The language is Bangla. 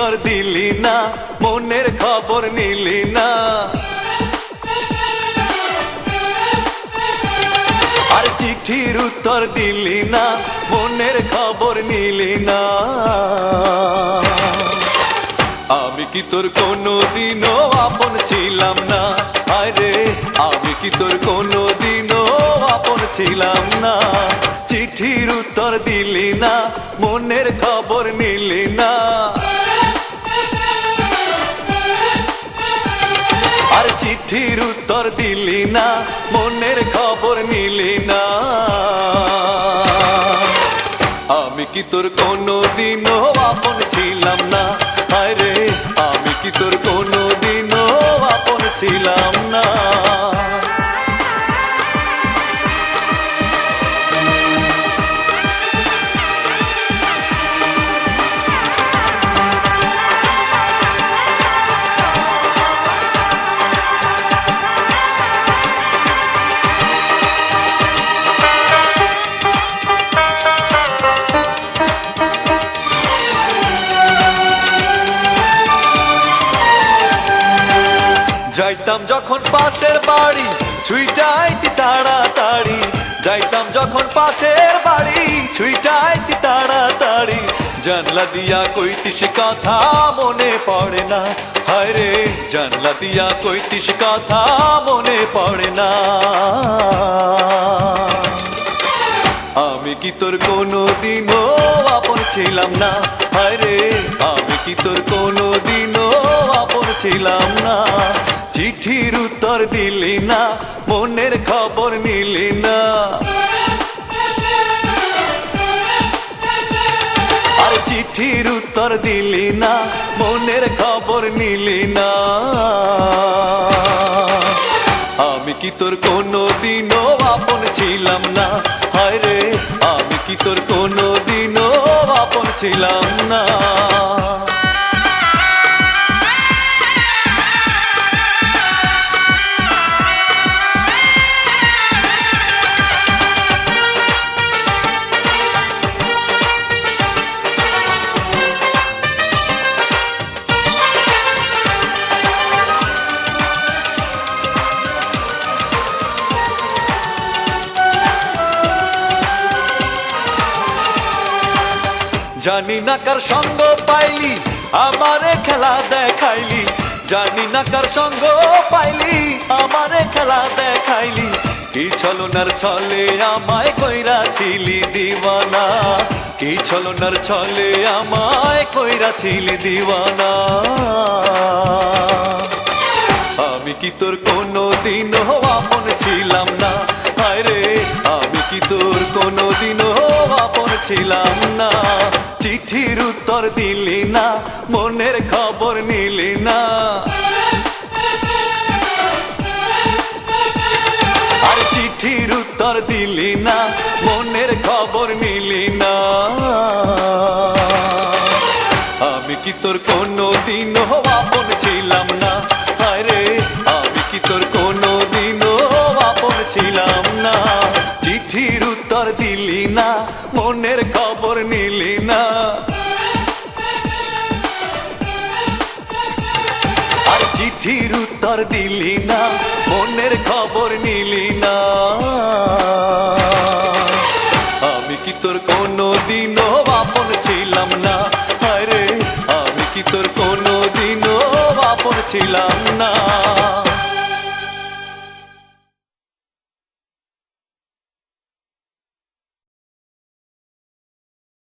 উত্তর দিলি না, মনের খবর নিলি না। আর চিঠির উত্তর দিলি না, মনের খবর নিলি না। আমি কি তোর কোনোদিনও আপন ছিলাম না? আরে আমি কি তোর কোনোদিনও আপন ছিলাম না? চিঠির উত্তর দিলি না, মনের খবর নিলি না। আর চিঠির উত্তর দিলি না, মনের খবর নিলি না। আমি কি তোর কোনোদিনও আপন ছিলাম না? আরে আমি কি তোর কোনোদিনও আপন ছিলাম না? যাইতাম যখন পাশের বাড়ি ছুইটাইতি তাড়াতাড়ি, যাইতাম যখন পাশের বাড়ি ছুইটাইতি তাড়াতাড়ি। জানলা দিয়া কইতিস কথা মনে পড়ে না, হায় রে জানলা দিয়া কইতিস কথা মনে পড়ে না। আমি কি তোর কোনোদিনও আপন ছিলাম না? হায় রে আমি কি তোর কোনোদিনও আপন ছিলাম না? চিঠির উত্তর দিলি না, মনের খবর নিলি না। আর চিঠির উত্তর দিলি না, মনের খবর নিলি না। আমি কি তোর কোনোদিনও আপন ছিলাম না? হায় রে আমি কি তোর কোনোদিনও আপন ছিলাম না? জানি না কার সঙ্গ পাইলি আমারে খেলা দেখাইলি, জানি না কার সঙ্গ পাইলি আমারে খেলা দেখাইলি। কি ছলনার ছলে আমায় কইরাছিলি দিওয়ানা, কি ছলনার ছলে আমায় কইরাছিলি দিওয়ানা। আমি কি তোর কোনোদিনও আপন ছিলাম না? হায় রে আমি কি তোর কোনোদিনও আপন ছিলাম না? চিঠির উত্তর দিলি না, মনের খবর নিলি না। আর চিঠির উত্তর দিলি না, মনের খবর নিলি না। আমি কি তোর কোনোদিনও আপন ছিলাম না? হায় রে আমি কি তোর কোনোদিনও আপন ছিলাম না? চিঠির উত্তর দিলি না, মনের খবর নিলি না। আর চিঠির উত্তর দিলি না, মনের খবর নিলি না। আমি কি তোর কোনোদিনও আপন ছিলাম না? হায় রে আমি কি তোর কোনোদিনও আপন ছিলাম না?